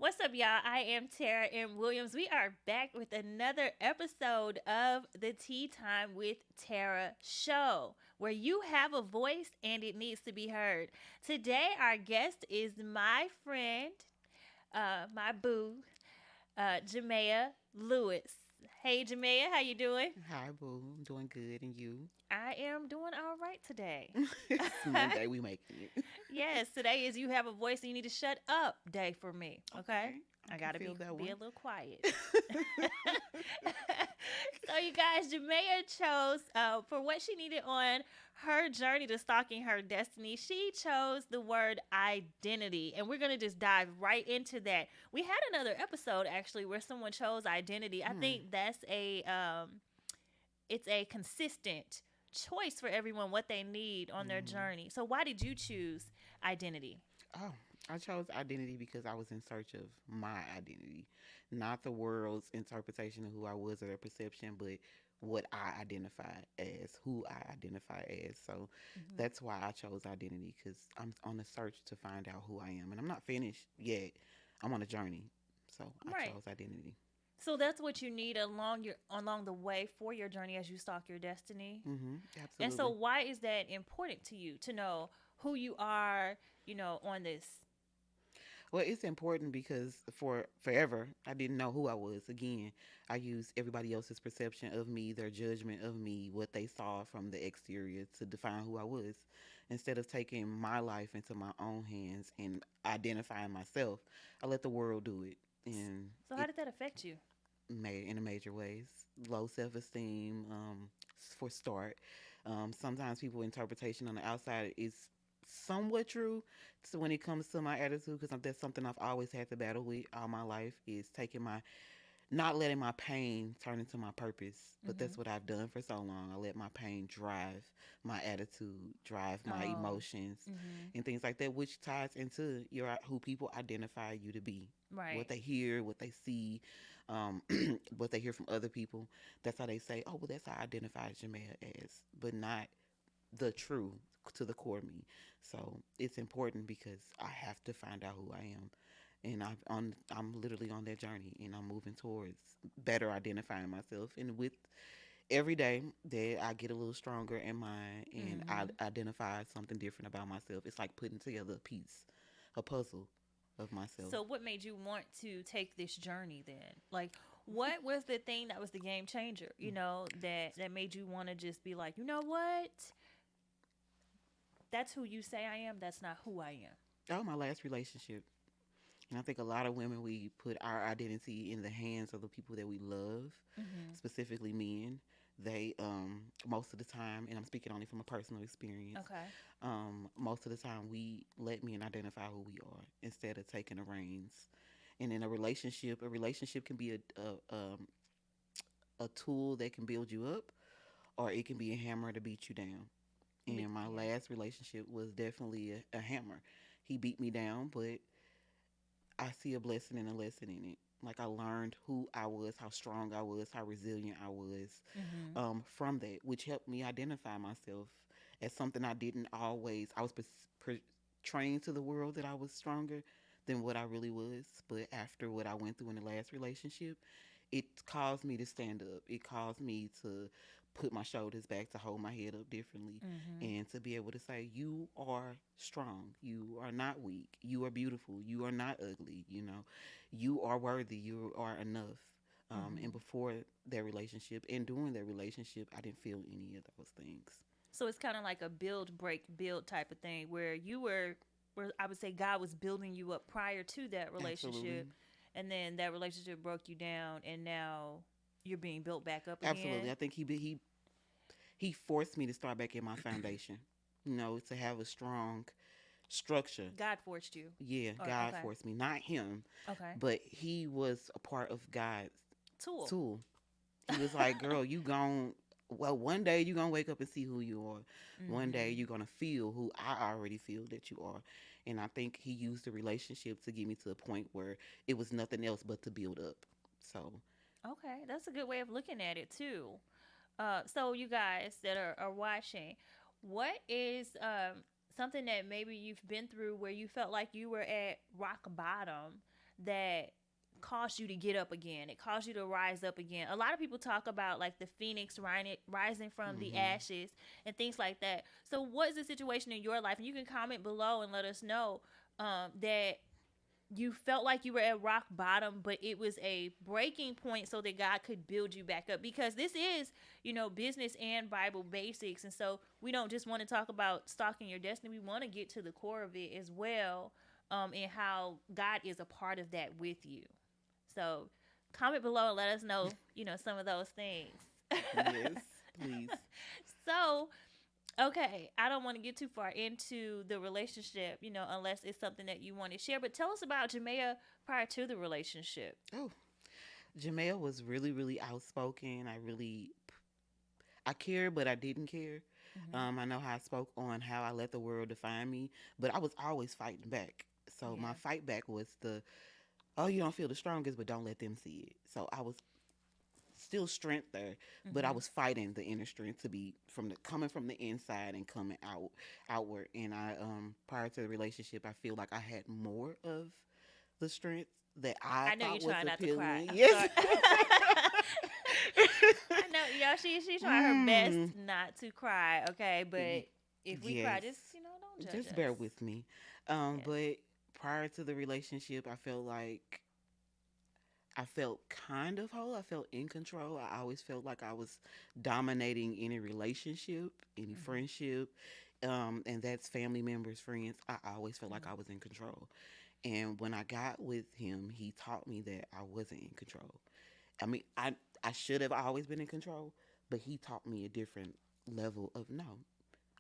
What's up, y'all? I am Tara M. Williams. We are back with another episode of the Tea Time with Tara Show, where you have a voice and it needs to be heard. Today, our guest is my friend, my boo, Jamaia Lewis. Hey, Jamaia, how you doing? Hi, boo. I'm doing good, and you? I am doing all right today. It's Monday. We making it. Yes, today is you have a voice and you need to shut up day for me. Okay, Okay, I I can gotta feel be that be a one. little quiet. So you guys, Jamea chose for what she needed on her journey to stalking her destiny. She chose the word identity, and we're gonna just dive right into that. We had another episode actually where someone chose identity. I Hmm. think that's it's a consistent choice for everyone what they need on their Hmm. journey. So why did you choose identity? Oh, I chose identity because I was in search of my identity, not the world's interpretation of who I was or their perception, but what I identify as, who I identify as. So Hmm. that's why I chose identity because I'm on a search to find out who I am, and I'm not finished yet. I'm on a journey, so I Right. chose identity. So that's what you need along the way for your journey as you stalk your destiny. And so Absolutely. why is that important to you to know who you are, on this? Well, it's important because for forever I didn't know who I was. Again, I used everybody else's perception of me, their judgment of me, what they saw from the exterior to define who I was. Instead of taking my life into my own hands and identifying myself, I let the world do it. And So how it did that affect you? made in a major ways. Low self esteem, for start. Sometimes people interpretation on the outside is somewhat true. So when it comes to my attitude, because that's something I've always had to battle with all my life, is taking my not letting my pain turn into my purpose. But Mm-hmm. that's what I've done for so long. I let my pain drive my attitude, drive my Oh. emotions, Mm-hmm. and things like that, which ties into your who people identify you to be. What Right. they hear, what they see, um, what they hear from other people. That's how they say, "Oh, well, that's how I identify Jamaica as," but not the true to the core me. So it's important because I have to find out who I am, and I'm literally on that journey, and I'm moving towards better identifying myself. And with every day that I get a little stronger in mind, and I Mm-hmm. identify something different about myself, it's like putting together a piece, a puzzle of myself. So what made you want to take this journey then? Like what was the thing that was the game changer, that made you want to just be like, you know what? That's who you say I am. That's not who I am. Oh, my last relationship. And I think a lot of women, we put our identity in the hands of the people that we love, Mm-hmm. specifically men. They, most of the time, and I'm speaking only from a personal experience, Okay. most of the time we let men identify who we are instead of taking the reins. And in a relationship can be a tool that can build you up, or it can be a hammer to beat you down. And my Yeah. last relationship was definitely a hammer. He beat me down, but I see a blessing and a lesson in it. Like I learned who I was, how strong I was, how resilient I was, Mm-hmm. from that, which helped me identify myself as something I didn't always. I was portraying to the world that I was stronger than what I really was. But after what I went through in the last relationship, it caused me to stand up. It caused me to put my shoulders back, to hold my head up differently, Mm-hmm. and to be able to say, "You are strong. You are not weak. You are beautiful. You are not ugly. You are worthy. You are enough." Mm-hmm. And before their relationship and during their relationship, I didn't feel any of those things. So it's kind of like a build, break, build type of thing where where I would say God was building you up prior to that Absolutely, relationship, and then that relationship broke you down, and now you're being built back up absolutely. again. I think he forced me to start back in my foundation. To have a strong structure. God forced you. Yeah, Or God okay, forced me, not him, okay, but he was a part of God's tool. tool. He was like, "Girl, you gon' well, one day you gonna wake up and see who you are. One day Mm-hmm. you're gonna feel who I already feel that you are." And I think he used the relationship to get me to a point where it was nothing else but to build up. So, Okay, that's a good way of looking at it too. So you guys that are watching, what is something that maybe you've been through where you felt like you were at rock bottom that caused you to get up again. It caused you to rise up again. A lot of people talk about like the phoenix rising from the Mm-hmm. ashes and things like that. So what is the situation in your life? And you can comment below and let us know that you felt like you were at rock bottom, but it was a breaking point so that God could build you back up. Because this is, business and Bible basics. And so we don't just want to talk about stalking your destiny. We want to get to the core of it as well, and how God is a part of that with you. So comment below and let us know, some of those things. Yes, please. So, okay, I don't want to get too far into the relationship, unless it's something that you want to share. But tell us about Jamaia prior to the relationship. Oh, Jamel was really, really outspoken. I cared, but I didn't care. Mm-hmm. I know how I spoke on how I let the world define me, but I was always fighting back. So my Yeah. fight back was oh, you don't feel the strongest, but don't let them see it. So I was still strength there, but I Mm-hmm. was fighting the inner strength to be coming from the inside and coming outward. And I prior to the relationship, I feel like I had more of the strength that I I know you're thought was trying not to cry. appealing. I'm Yes. sorry. I know, y'all. She's trying her best mm, not to cry. Okay, but if we cry, yes. just don't judge Just us. bear with me. Yes. But prior to the relationship, I felt like I felt kind of whole. I felt in control. I always felt like I was dominating any relationship, any Mm-hmm. friendship, and that's family members, friends. I always felt like I was in control. And when I got with him, he taught me that I wasn't in control. I mean, I should have always been in control, but he taught me a different level of no.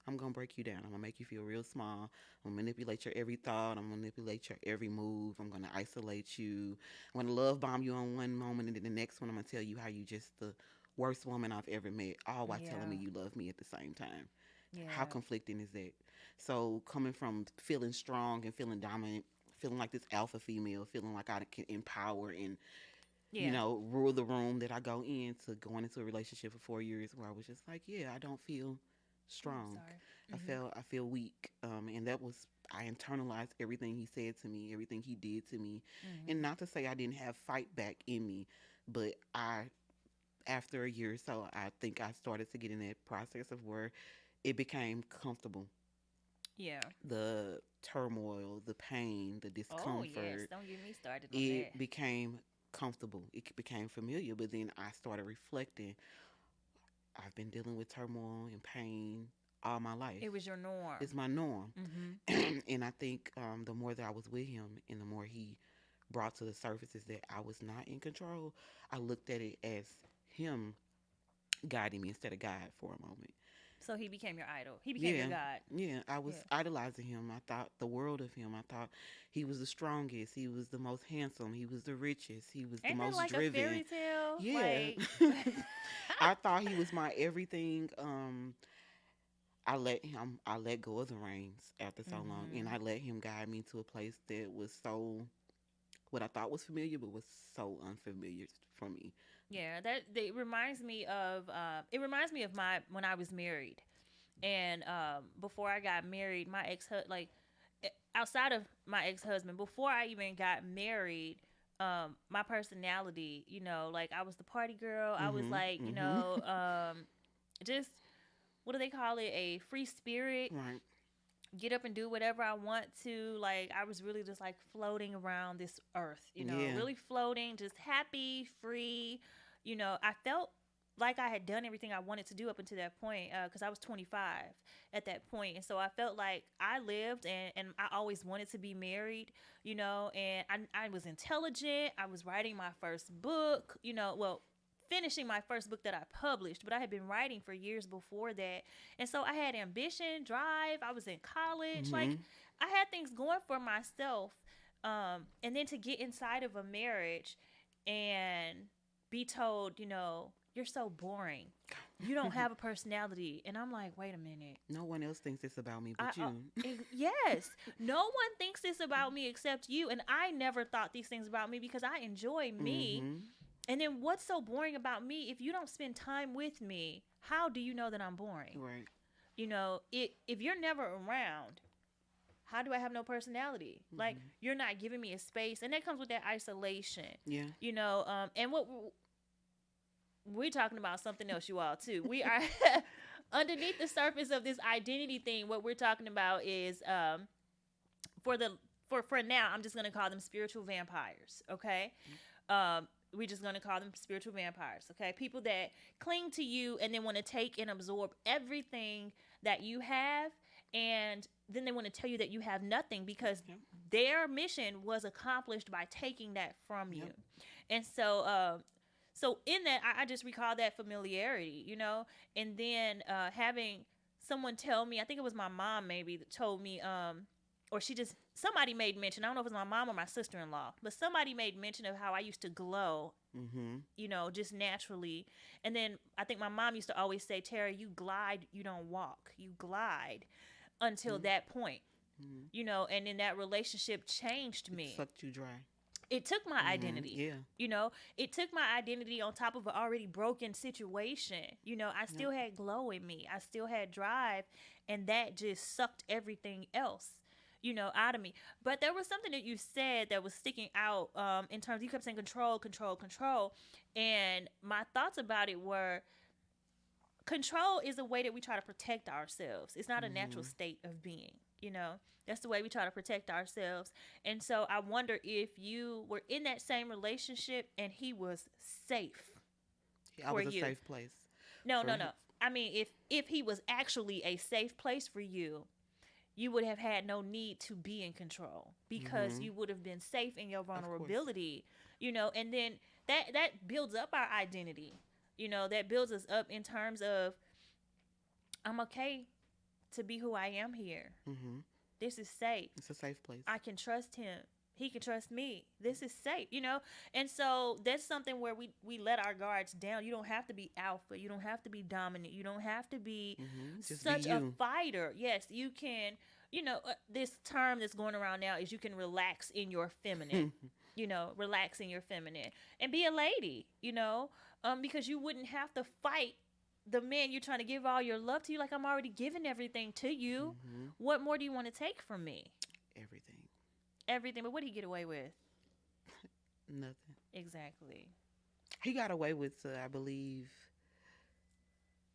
I'm gonna break you down. I'm gonna make you feel real small. I'm gonna manipulate your every thought. I'm gonna manipulate your every move. I'm gonna isolate you. I'm gonna love bomb you on one moment, and then the next one I'm gonna tell you how you just the worst woman I've ever met. All while telling me Yeah. you love me at the same time. How Yeah. conflicting is that? So coming from feeling strong and feeling dominant, feeling like this alpha female, feeling like I can empower and Yeah. rule the room that I go in to going into a relationship for 4 years where I was just like, yeah, I don't feel Oh, I'm strong. sorry. Mm-hmm. I feel weak. And that was I internalized everything he said to me, everything he did to me. And Mm-hmm. not to say I didn't have fight back in me, but I after a year or so, I think I started to get in that process of where it became comfortable. Yeah. The turmoil, the pain, the Oh yes. discomfort, Don't get me started on that. it became comfortable. It became familiar. But then I started reflecting. I've been dealing with turmoil and pain all my life. It was your norm. It's my norm. Mm-hmm. And I think the more that I was with him and the more he brought to the surface is that I was not in control, I looked at it as him guiding me instead of God for a moment. So he became your idol. He became your Yeah, god. yeah. I was Yeah. idolizing him. I thought the world of him. I thought he was the strongest. He was the most handsome. He was the richest. He was the Ain't that most like a driven. fairy tale? Yeah. Like. I thought he was my everything. I let go of the reins after so long, and Mm-hmm. I let him guide me to a place that was so what I thought was familiar, but was so unfamiliar for me. Yeah, that reminds me of my when I was married, and before I got married, my outside of my ex husband, before I even got married, my personality, like I was the party girl. I was Mhm. like, Mhm. just what do they call it? A free spirit. Right. Get up and do whatever I want to. Like I was really just like floating around this earth, Yeah. really floating, just happy, free. I felt like I had done everything I wanted to do up until that point because I was 25 at that point. And so I felt like I lived and I always wanted to be married, and I was intelligent. I was writing my first book, well, finishing my first book that I published, but I had been writing for years before that. And so I had ambition, drive. I was in college. Like Mhm. I had things going for myself. And then to get inside of a marriage and be told, you're so boring. You don't have a personality. And I'm like, wait a minute. No one else thinks it's about me but you. Yes, no one thinks this about me except you. And I never thought these things about me because I enjoy me. Mhm. And then what's so boring about me? If you don't spend time with me, how do you know that I'm boring? Right. If you're never around, how do I have no personality? Like, Mm-hmm. you're not giving me a space, and that comes with that isolation. Yeah. And what we're talking about something else, you all too. We are underneath the surface of this identity thing. What we're talking about is for the for now, I'm just gonna call them spiritual vampires. Okay, we're just gonna call them spiritual vampires. Okay, people that cling to you and then want to take and absorb everything that you have, and then they want to tell you that you have nothing because Yep. their mission was accomplished by taking that from you. Yep. And so in that, I just recall that familiarity, and then having someone tell me, I think it was my mom maybe that told me, or somebody made mention, I don't know if it was my mom or my sister-in-law, but somebody made mention of how I used to glow, Mm-hmm. just naturally. And then I think my mom used to always say, Tara, you glide, you don't walk. You glide until Mm-hmm. that point, Mm-hmm. and then that relationship changed It me. sucked you dry. It took my Mm-hmm. identity. Yeah. It took my identity on top of an already broken situation. I Yep. still had glow in me. I still had drive, and that just sucked everything else, out of me. But there was something that you said that was sticking out, in terms, you kept saying control, control, control. And my thoughts about it were, control is a way that we try to protect ourselves. It's not a natural Mm-hmm. state of being, that's the way we try to protect ourselves. And so I wonder if you were in that same relationship and he was safe I for was a you. safe place No, for no, him. no. I mean, if he was actually a safe place for you, you would have had no need to be in control because Mm-hmm. you would have been safe in your Of course. vulnerability, and then that builds up our identity. That builds us up in terms of, I'm okay to be who I am here. Mm-hmm. This is safe. It's a safe place. I can trust him. He can trust me. This is safe. And so that's something where we let our guards down. You don't have to be alpha. You don't have to be dominant. You don't have to be Mm-hmm. Just be such a you. fighter. Yes, you can. This term that's going around now is you can relax in your feminine. Relax in your feminine and be a lady. Because you wouldn't have to fight the man you're trying to give all your love to. You, like, I'm already giving everything to you. Mm-hmm. What more do you want to take from me? Everything. Everything. But what did he get away with? Nothing. Exactly. He got away with, I believe,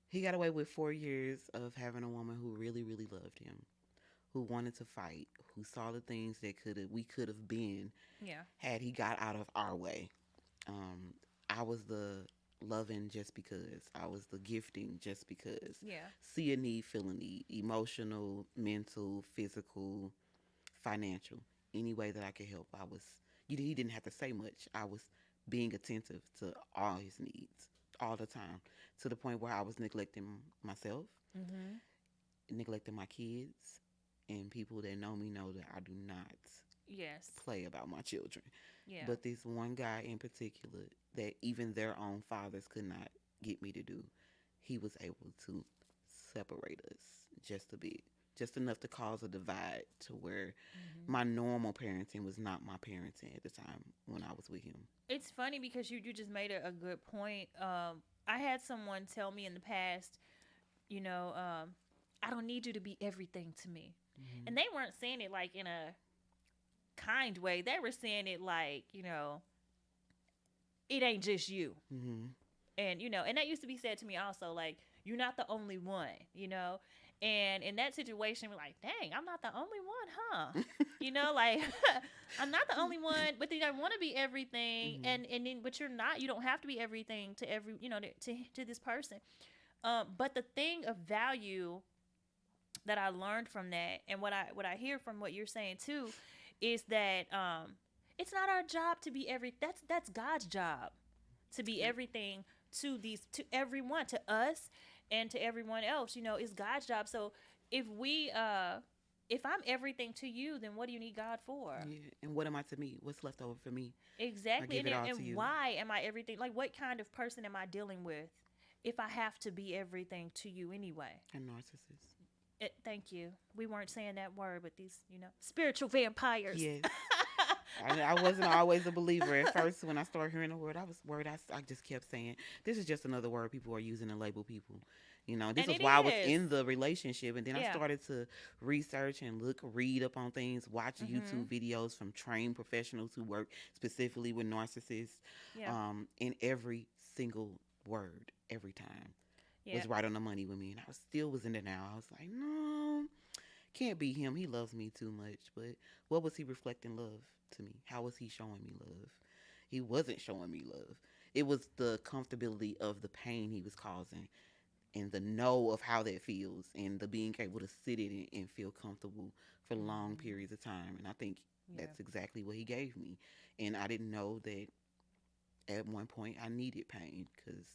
he got away with 4 years of having a woman who really, really loved him, who wanted to fight, who saw the things that we could have been Yeah. had he got out of our way. I was the loving just because. I was the gifting just because. Yeah. See a need, feel a need, emotional, mental, physical, financial, any way that I could help. He didn't have to say much. I was being attentive to all his needs all the time, to the point where I was neglecting myself, Mm-hmm. neglecting my kids, and people that know me know that I do not Yes. play about my children. Yeah. But this one guy in particular, that even their own fathers could not get me to do, he was able to separate us just a bit, just enough to cause a divide to where Mm-hmm. my normal parenting was not my parenting at the time when I was with him. It's funny because you just made a good point. I had someone tell me in the past, I don't need you to be everything to me. Mm-hmm. And they weren't saying it like in a kind way. They were saying it like, it ain't just you. Mm-hmm. And that used to be said to me also, like, you're not the only one. And in that situation, we're like, dang, I'm not the only one, huh? Like, I'm not the only one, but then I want to be everything. Mm-hmm. And then, but you're not, you don't have to be everything to every, to this person. But the thing of value that I learned from that, and what I hear from what you're saying too, is that it's not our job to be that's God's job to be everything to everyone, to us and to everyone else. It's God's job. So if I'm everything to you, then what do you need God for? Yeah. And what am I to me? What's left over for me? Exactly. I give it all to And you. why am I everything? Like, what kind of person am I dealing with if I have to be everything to you anyway? A narcissist. Thank you. We weren't saying that word, but these, spiritual vampires. Yes. I wasn't always a believer at first. When I started hearing the word, I was worried. I just kept saying, this is just another word people are using to label people. This And was it while I was is. in the relationship, and then I Yeah. started to research and read up on things, watch YouTube Mhm. videos from trained professionals who work specifically with narcissists, Yeah. and every single word, every time, Yeah. was right on the money with me, and I still was in denial. I was like, no, can't be him. He loves me too much. But what was he reflecting love to me? How was he showing me love? He wasn't showing me love. It was the comfortability of the pain he was causing, and the know of how that feels, and the being able to sit in it and feel comfortable for long Mhm. periods of time. And I think Yeah. that's exactly what he gave me. And I didn't know that at one point I needed pain, because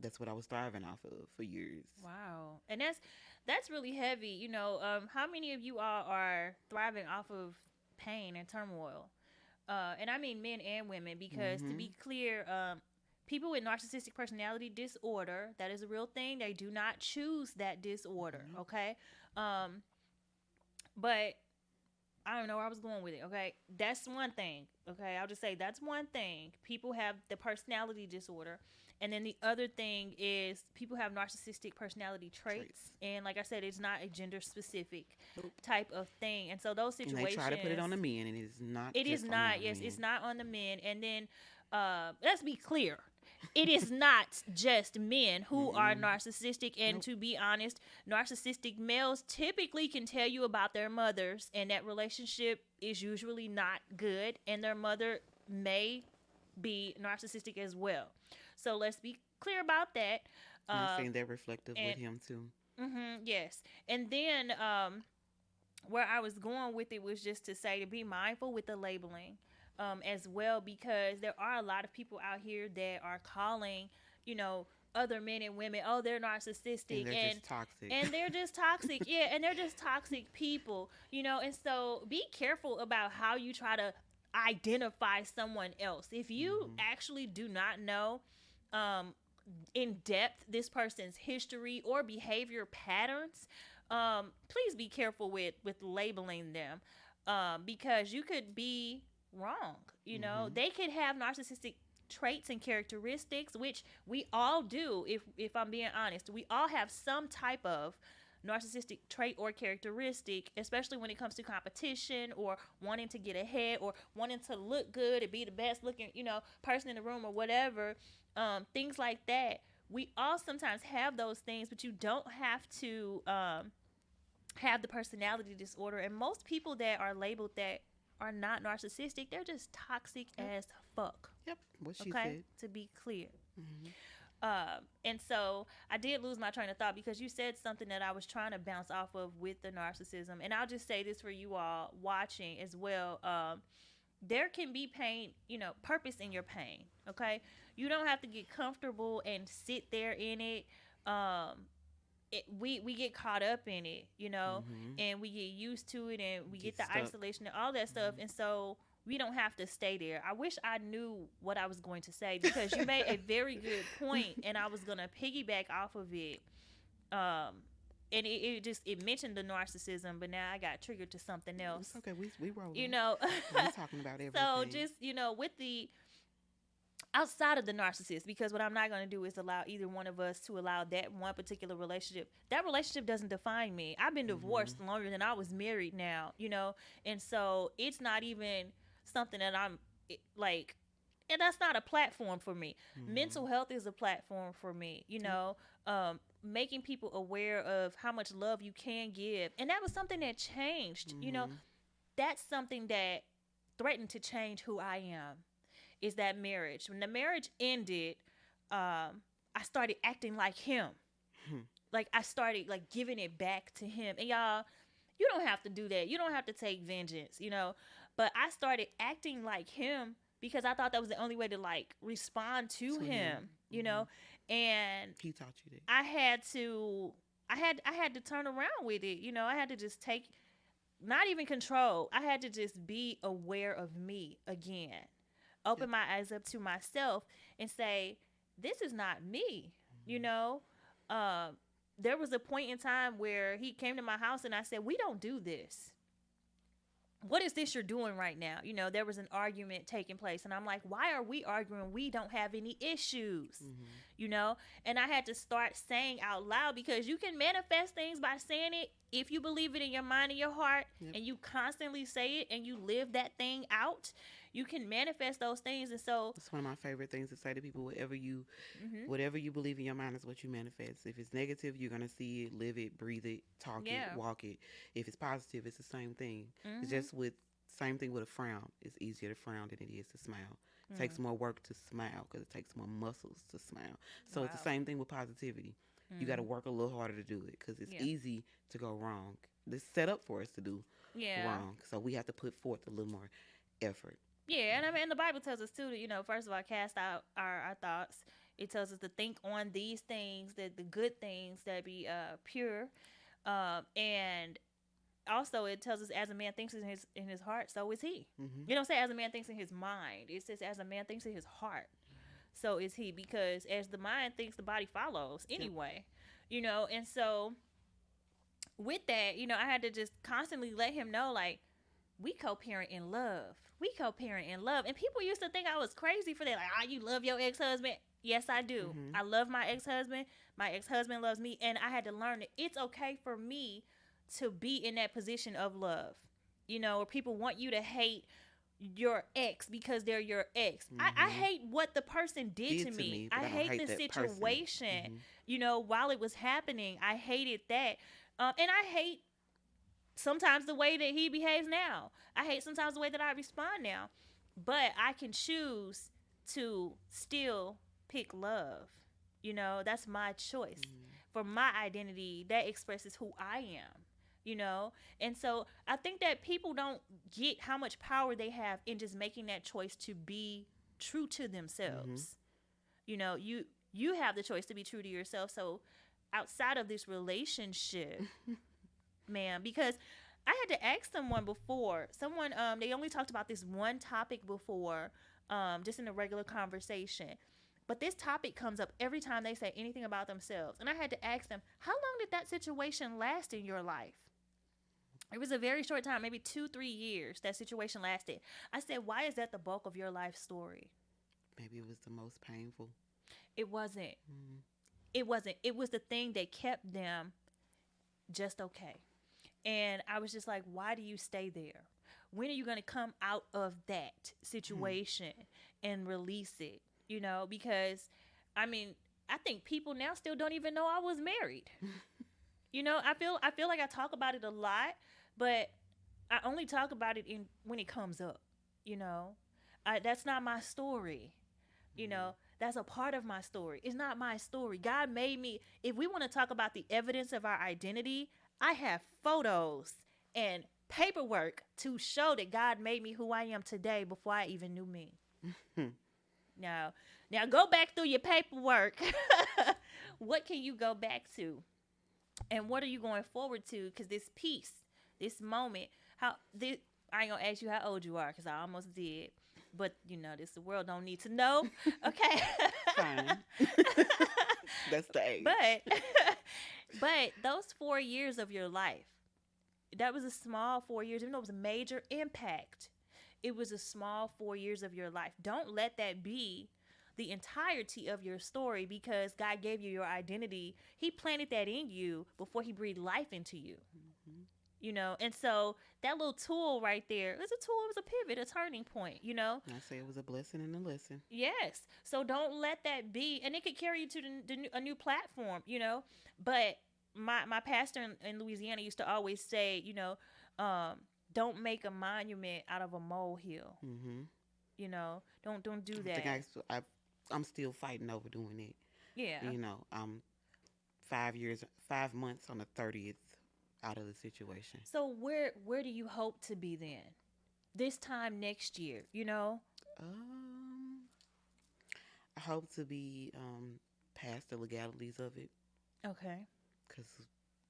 that's what I was thriving off of for years. Wow. And that's really heavy. How many of you all are thriving off of pain and turmoil? And I mean men and women, because to Mm-hmm. be clear, people with narcissistic personality disorder, that is a real thing. They do not choose that disorder, Mm-hmm. okay? Um, but I don't know where I was going with it, okay? That's one thing, okay? I'll just say that's one thing. People have the personality disorder. And then the other thing is people have narcissistic personality traits. Traits. And like I said, it's not a gender specific Nope. type of thing. And so those And they try to put it situations, on the men, and it's not it is just on the not. Yes, it's men. not on the men. And then let's be clear. It is not just men who are Mm-mm. narcissistic. And Nope. to be honest, narcissistic males typically can tell you about their mothers, and that relationship is usually not good, and their mother may be narcissistic as well. So let's be clear about that. And I Um, seen that reflective with and him too. yes, and then where I was going with it was just to say to be mindful with the labeling, as well, because there are a lot of people out here that are calling, you know, other men and women, oh, they're And narcissistic, they're and just toxic. they're just toxic, yeah, and they're just toxic people, and so be careful about how you try to identify someone else. If you Mm-hmm. actually do not know, um, in depth this person's history or behavior patterns, please be careful with labeling them, because you could be wrong. Mm-hmm. They could have narcissistic traits and characteristics, which we all do. If I'm being honest, we all have some type of narcissistic trait or characteristic, especially when it comes to competition or wanting to get ahead or wanting to look good and be the best looking, person in the room or whatever. Things like that. We all sometimes have those things, but you don't have to have the personality disorder. And most people that are labeled that are not narcissistic, they're just toxic Yep. as fuck. Yep. What she Okay, said. to be clear. Mm-hmm. And so I did lose my train of thought because you said something that I was trying to bounce off of with the narcissism. And I'll just say this for you all watching as well. There can be pain, purpose in your pain. Okay, you don't have to get comfortable and sit there in it. We get caught up in it, Mm-hmm. and we get used to it, and we get Get the stuck. isolation and all that stuff, Mm-hmm. and so we don't have to stay there. I wish I knew what I was going to say, because you made a very good point, and I was gonna piggyback off of it. Um, and it mentioned the narcissism, but now I got triggered to something It's else. okay. We You rolling. know, We talking about so everything. just with the outside of the narcissist, because what I'm not going to do is allow either one of us to allow that one particular relationship. That relationship doesn't define me. I've been Mm-hmm. divorced longer than I was married now, and so it's not even something that I'm like, and that's not a platform for me. Mm-hmm. Mental health is a platform for me, Yep. making people aware of how much love you can give. And that was something that changed, Mm-hmm. that's something that threatened to change who I am, is that marriage. When the marriage ended, I started acting like him. Like I started like giving it back to him. And y'all, you don't have to do that. You don't have to take vengeance, But I started acting like him because I thought that was the only way to like respond to To him. him, Mm-hmm. And He taught you that. I had to I had to turn around with it, I had to just take, not even control. I had to just be aware of me again. Yep. Open my eyes up to myself and say, this is not me. You Mm-hmm. know, there was a point in time where he came to my house and I said, we don't do this. what is this you're doing right now? There was an argument taking place, and I'm like, why are we arguing? We don't have any issues, Mm-hmm. you know? And I had to start saying out loud, because you can manifest things by saying it if you believe it in your mind and your heart, Yep. and you constantly say it and you live that thing out. You can manifest those things. And so, It's one of my favorite things to say to people. hmm, Whatever you believe in your mind is what you manifest. If it's negative, you're gonna see it, live it, breathe it, talk it, yeah, walk it. If it's positive, it's the same thing. It's hmm, just with same thing with a frown. It's easier to frown than it is to smile. It takes mm, more work to smile because it takes more muscles to smile. So it's the wow, same thing with positivity. You got to mm, work a little harder to do it because it's yeah, easy to go wrong. It's set up for us to do yeah. wrong. So we have to put forth a little more effort. Yeah, and I mean, the Bible tells us too that, first of all, cast out our thoughts. It tells us to think on these things, that the good things that be pure, and also it tells us, as a man thinks in his heart, so is he. Mm-hmm. You don't say as a man thinks in his mind. It says as a man thinks in his heart, so is he. Because as the mind thinks, the body follows Yep. anyway. And so with that, I had to just constantly let him know, like, we co-parent in love. We co-parent in love. And people used to think I was crazy for that. Like, you love your ex-husband. Yes, I do. Mm-hmm. I love my ex-husband. My ex-husband loves me. And I had to learn that it's okay for me to be in that position of love. Where people want you to hate your ex because they're your ex. I Mm-hmm. hate what the person did to Did to me. me, but I I don't hate hate the that person. situation. Mm-hmm. While it was happening, I hated that. And I hate sometimes the way that he behaves now. I hate sometimes the way that I respond now. But I can choose to still pick love. That's my choice. Mm-hmm. For my identity, that expresses who I am. And so I think that people don't get how much power they have in just making that choice to be true to Mm-hmm. themselves. You have the choice to be true to yourself. So outside of this relationship, ma'am, because I had to ask someone before. Someone they only talked about this one topic before, just in a regular conversation. But this topic comes up every time they say anything about themselves. And I had to ask them, how long did that situation last in your life? It was a very short time, maybe 2-3 years that situation lasted. I said, why is that the bulk of your life story? Maybe it was the most painful. It wasn't. Mm-hmm. It wasn't. It was the thing that kept them just okay. And I was just like, why do you stay there? When are you going to come out of that situation and release it? Because I mean, I think people now still don't even know I was married. I feel like I talk about it a lot, but I only talk about it in when it comes up. You know, that's not my story. That's a part of my story. It's not my story. God made me. If we want to talk about the evidence of our identity, I have photos and paperwork to show that God made me who I am today before I even knew me. Mm-hmm. Now go back through your paperwork. What can you go back to? And what are you going forward to? Because this peace, this moment, I ain't gonna ask you how old you are because I almost did. But the world don't need to know. Okay. Fine. That's the age. but but those 4 years of your life, that was a small 4 years, even though it was a major impact. It was a small 4 years of your life. Don't let that be the entirety of your story, because God gave you your identity. He planted that in you before he breathed life into you. Mm-hmm. And so that little tool right there is a tool, it was a pivot, a turning point. I say it was a blessing and a lesson. Yes. So don't let that be, and it could carry you to a new platform. But my pastor in Louisiana used to always say, don't make a monument out of a molehill. Mm-hmm. Don't do I that. think I'm still fighting over doing it. Yeah. I'm 5 months on the 30th out of the situation. So where do you hope to be then? This time next year, Um, I hope to be past the legalities of it Okay. because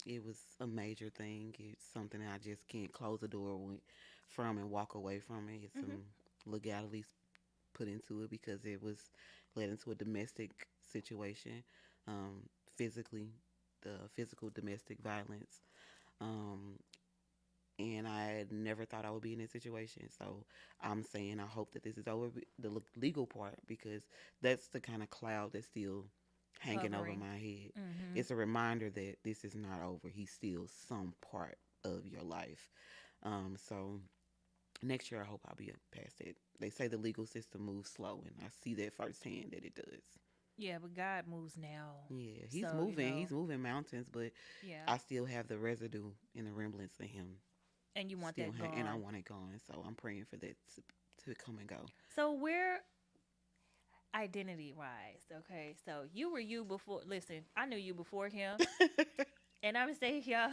it was a major thing. It's something that I just can't close the door from and walk away from it. It's Mhm. some legalities put into it because it was led into a domestic situation, physically, the physical domestic violence. Um, and I never thought I would be in this situation. So I'm saying I hope that this is over the legal part, because that's the kind of cloud that's still hanging over Hovering. my head. Mm-hmm. It's a reminder that this is not over. He's still some part of your life. So next year I hope I'll be past it. They say the legal system moves slow, and I see that firsthand that it does. Yeah, but God moves now. Yeah, he's So, moving. He's moving mountains, but yeah. I still have the residue and the remnants of him And you want still, that and I gone. want it gone. So I'm praying for that to come and go. So, where identity wise, okay? So, you were you before. Listen, I knew you before him. And I'm saying, y'all,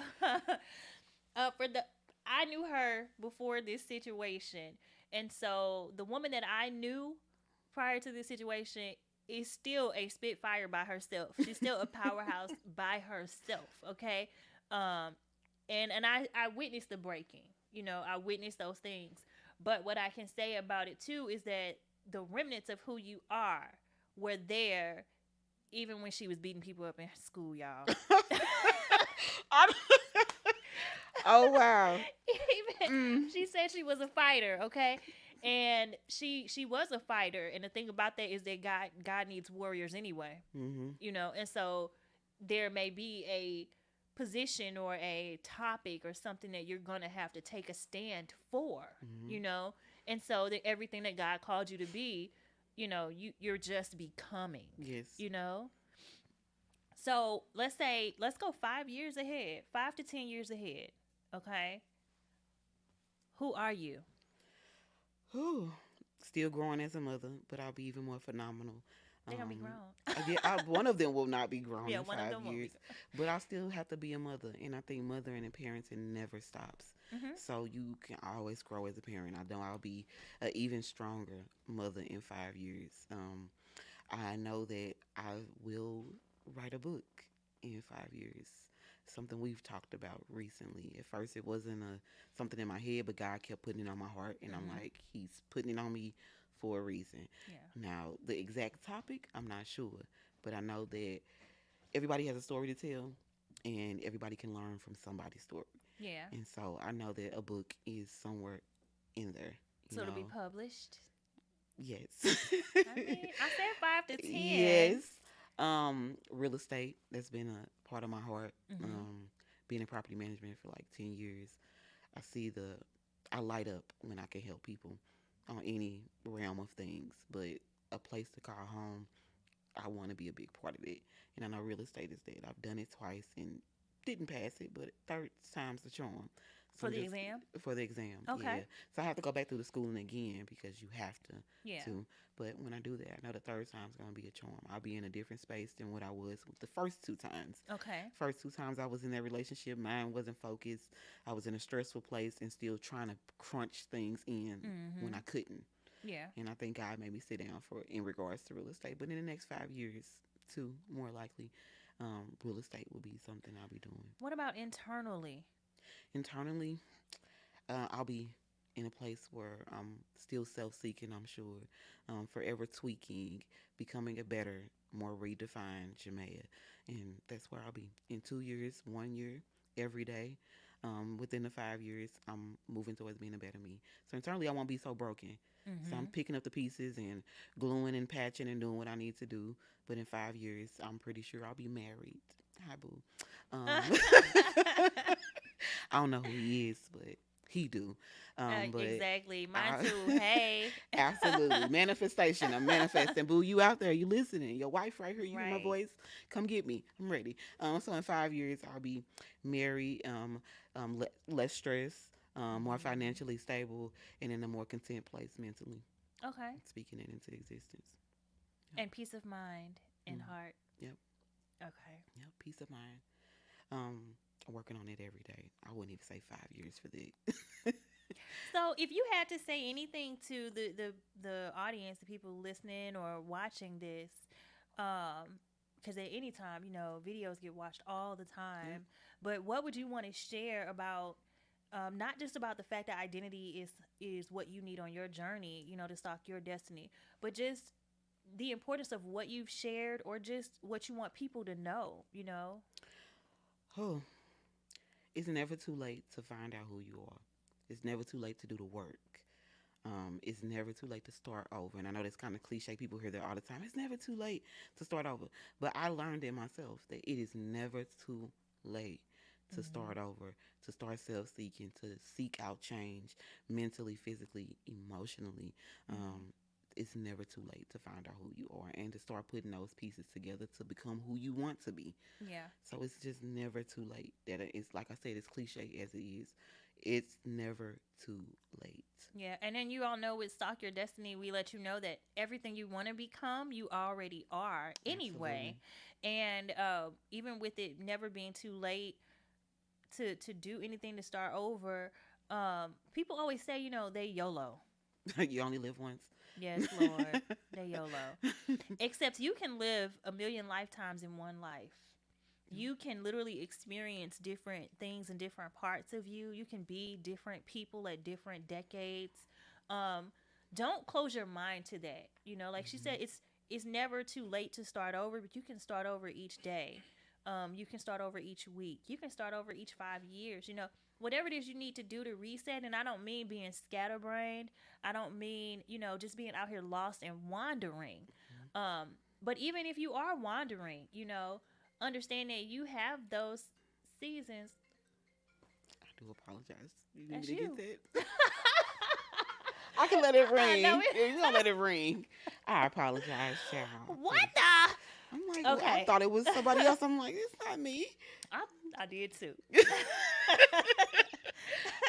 for the, I knew her before this situation. And so, the woman that I knew prior to this situation is still a spitfire by herself. She's still a powerhouse by herself, okay? Um, and I witnessed the breaking. You know, I witnessed those things. But what I can say about it too is that the remnants of who you are were there even when she was beating people up in school, y'all. I- oh wow. Even Mm. she said she was a fighter, okay? And she was a fighter, and the thing about that is that God needs warriors anyway. Mhm. You know, and so there may be a position or a topic or something that you're going to have to take a stand for, Mhm. you know, and so that everything that God called you to be, you know, you're just becoming, Yes. you know. So let's go 5 years ahead, 5 to 10 years ahead. Okay, who are you? Whew. Still growing as a mother, but I'll be even more phenomenal. They're gonna be Um, grown. one of them will not be grown Yeah, in one of five them won't be years, but I'll still have to be a mother, and I think mothering and parenting never stops. grown. Hmm. So you can always grow as a parent. I know I'll be an even stronger mother in 5 years. I know that I will write a book in 5 years. Something we've talked about recently. At first, it wasn't something in my head, but God kept putting it on my heart, and I'm Hmm. like, He's putting it on me for a reason. Yeah. Now, the exact topic, I'm not sure, but I know that everybody has a story to tell, and everybody can learn from somebody's story. Yeah. And so I know that a book is somewhere in there. You So to be know, published. yes. I mean, I said 5 to 10. Yes. Real estate, that's been a part of my heart. Hmm. Being in property management for like 10 years, I see I light up when I can help people on any realm of things, but a place to call home, I want to be a big part of it. And I know real estate is that. I've done it twice and didn't pass it, but third time's the charm. So For I'm the just exam. for the exam, Okay. yeah. So I have to go back through the schooling again because you have Yeah. to. But when I do that, I know the third time's gonna be a charm. I'll be in a different space than what I was with the first two times. Okay. First two times I was in that relationship, mine wasn't focused. I was in a stressful place and still trying to crunch things in when Hmm. I couldn't. Yeah. And I think God made me sit down for in regards to real estate. But in the next 5 years, too, more likely, real estate will be something I'll be doing. What about internally? Internally, I'll be in a place where I'm still self-seeking. I'm sure, forever tweaking, becoming a better, more redefined Jamaia, and that's where I'll be in 2 years, 1 year, every day. Within the 5 years, I'm moving towards being a better me. So internally, I won't be so broken. So I'm Hmm. picking up the pieces and gluing and patching and doing what I need to do. But in 5 years, I'm pretty sure I'll be married. Hi, boo. I don't know who he is, but he do. But Exactly. Mine I, too. Hey. absolutely manifestation. I'm manifesting. Boo, you out there? You listening? Your wife right here. You hear my Right. voice? Come get me. I'm ready. So in 5 years, I'll be married. Less stress. More Hmm. financially stable, and in a more content place mentally. Okay. Speaking it into existence. Yep. And peace of mind and Mm. heart. Yep. Okay. Yep. Peace of mind. Um, I'm working on it every day. I wouldn't even say 5 years for that. So, if you had to say anything to the audience, the people listening or watching this, because at any time, you know, videos get watched all the Yep. time. But what would you want to share about, not just about the fact that identity is what you need on your journey, you know, to stalk your destiny, but just the importance of what you've shared or just what you want people to know, you know? Oh, It's never too late to find out who you are. It's never too late to do the work. It's never too late to start over. And I know that's kind of cliche. People hear that all the time. It's never too late to start over. But I learned it myself that it is never too late to Mm-hmm. start over, to start self seeking, to seek out change mentally, physically, emotionally. Mm-hmm. It's never too late to find out who you are and to start putting those pieces together to become who you want to be. Yeah. So it's just never too late. That it's like I said, as cliche as it is, it's never too late. Yeah, and then you all know with Stalk Your Destiny, we let you know that everything you want to become, you already are Absolutely. anyway. And even with it never being too late to do anything to start over, people always say, they YOLO. You only live once. Yes, Lord, they YOLO. Except you can live a million lifetimes in one life. You can literally experience different things in different parts of you. You can be different people at different decades. Um, don't close your mind to that. Like she said, Mhm. it's never too late to start over, but you can start over each day. You can start over each week. You can start over each 5 years. Whatever it is you need to do to reset. And I don't mean being scatterbrained. I don't mean just being out here lost and wandering. Mhm. Um, but even if you are wandering, understand that you have those seasons. I do apologize. You need me That's to get you. that? I can let it No, ring. If you gonna let it ring, I apologize, child. what 'Cause I'm like, the? well, I Okay, thought it was somebody else. I'm like, it's not me. I, I did too.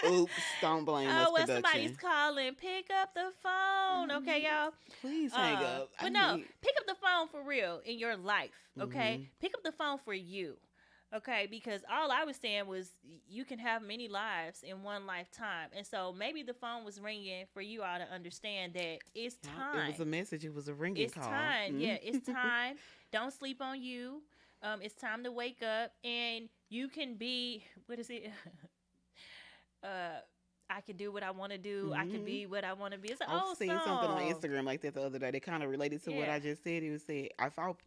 Oops, don't blame us, Oh well, somebody's production. calling. Pick up the phone, okay, Mhm. y'all. Please hang up. I But no, need. pick up the phone for real in your life, okay? Hmm. Pick up the phone for you, okay? Because all I was saying was you can have many lives in one lifetime, and so maybe the phone was ringing for you all to understand that it's It was a time. message. It was a ringing It's call. time. Yeah, it's time. Don't sleep on you. It's time to wake up, and you can be. What is it? uh, I can do what I want to do. I can Hmm. be what I want to be. It's an I was old seeing something on song. Instagram like that the other day. They kind of related to what Yeah, I just said. It was said,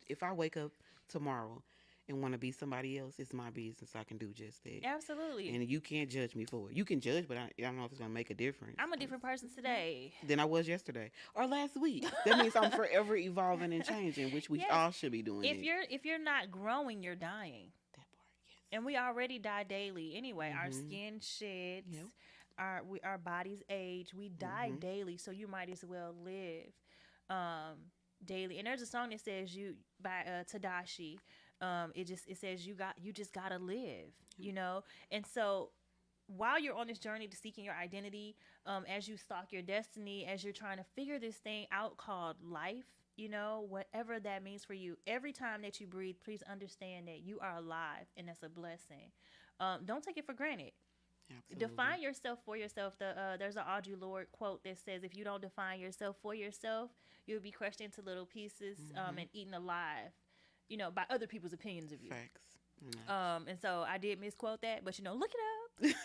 if I wake up tomorrow and want to be somebody else, it's my business. I can do just that, absolutely. and you can't judge me for it. You can judge, but I don't know if it's gonna make a difference I'm a different person today. than I was yesterday or last week. That means I'm forever evolving and changing, which we Yes. all should be doing If it. you're not growing, you're dying. That part, And we already die daily anyway. yes. Our Mhm. skin sheds, Yep. our bodies age. We die Mhm. daily, so you might as well live um, daily. And there's a song that says you by Tadashi. It says you just gotta live, And so while you're on this journey to seeking your identity, as you stalk your destiny, as you're trying to figure this thing out called life, whatever that means for you, every time that you breathe, please understand that you are alive and that's a blessing. Don't take it for granted. Absolutely. Define yourself for yourself. There's an Audre Lorde quote that says, "If you don't define yourself for yourself, you'll be crushed into little pieces Mhm. and eaten alive, by other people's opinions of you." Facts. And And so I did misquote that, but look it up.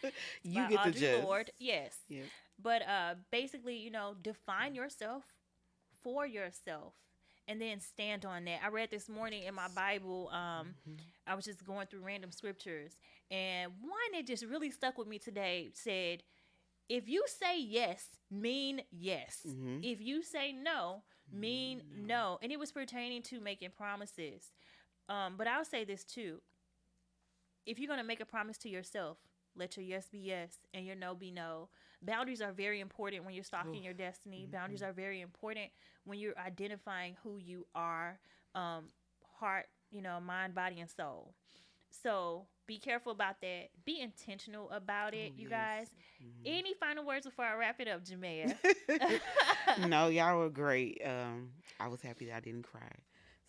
It's you by get the Audre gist. Lorde. Yes. Yes. But basically, define yourself for yourself and then stand on that. I read this morning in my Bible, Mhm. I was just going through random scriptures, and one that just really stuck with me today said, if you say yes, mean yes. Mhm. If you say no, mean No. no. And it was pertaining to making promises. But I'll say this too, if you're going to make a promise to yourself, let your yes be yes and your no be no. Boundaries are very important when you're Oof. stalking your destiny. Boundaries Mhm. are very important when you're identifying who you are, heart, mind, body, and soul. So be careful about that. Be intentional about it, Oh you yes. guys. Mhm. Any final words before I wrap it up, Jamea? No, y'all were great. I was happy that I didn't cry,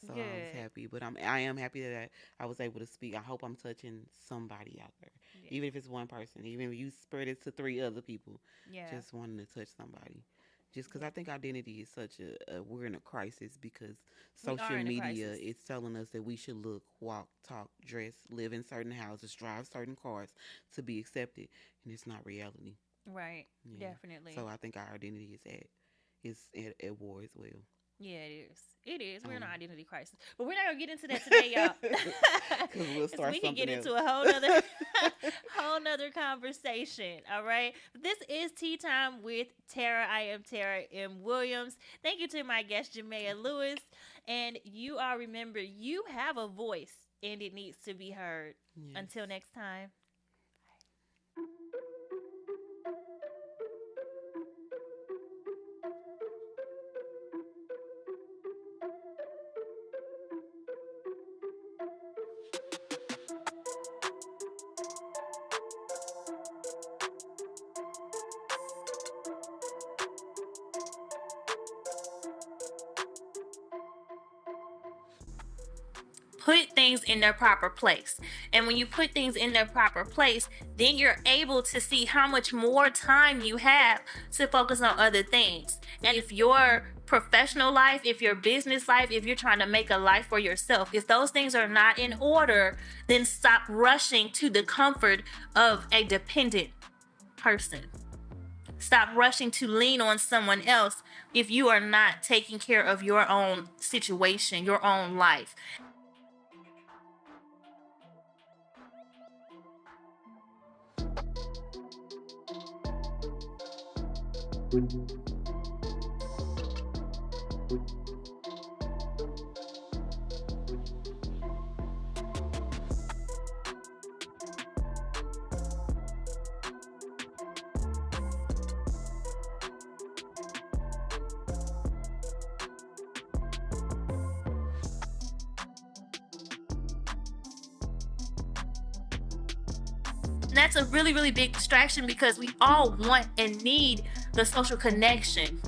so I was Good. happy. But I am happy that I was able to speak. I hope I'm touching somebody out there, Yeah. even if it's one person. Even if you spread it to three other people, Yeah. just wanting to touch somebody. Just because Yeah. I think identity is such we're in a crisis because We are social in a media crisis. is telling us that we should look, walk, talk, dress, live in certain houses, drive certain cars to be accepted, and it's not reality. Right. Yeah. So Definitely. I think our identity is at war as well. Yeah, it is. It is. We're in an Um, identity crisis, but we're not gonna get into that today, y'all. Because we'll 'Cause start we can get something into else. a whole nother, whole nother conversation. All right. This is Tea Time with Tara. I am Tara M. Williams. Thank you to my guest Jamaia Lewis. And you all remember, you have a voice, and it needs to be heard. Yes. Until next time. Put things in their proper place. And when you put things in their proper place, then you're able to see how much more time you have to focus on other things. And if your professional life, if your business life, if you're trying to make a life for yourself, if those things are not in order, then stop rushing to the comfort of a dependent person. Stop rushing to lean on someone else if you are not taking care of your own situation, your own life. And that's a really, really big distraction because we all want and need the social connection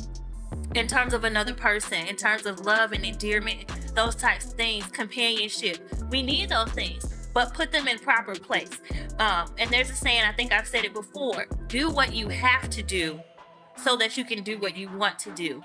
in terms of another person, in terms of love and endearment, those types of things, companionship. We need those things, but put them in proper place. And there's a saying, I think I've said it before, do what you have to do so that you can do what you want to do.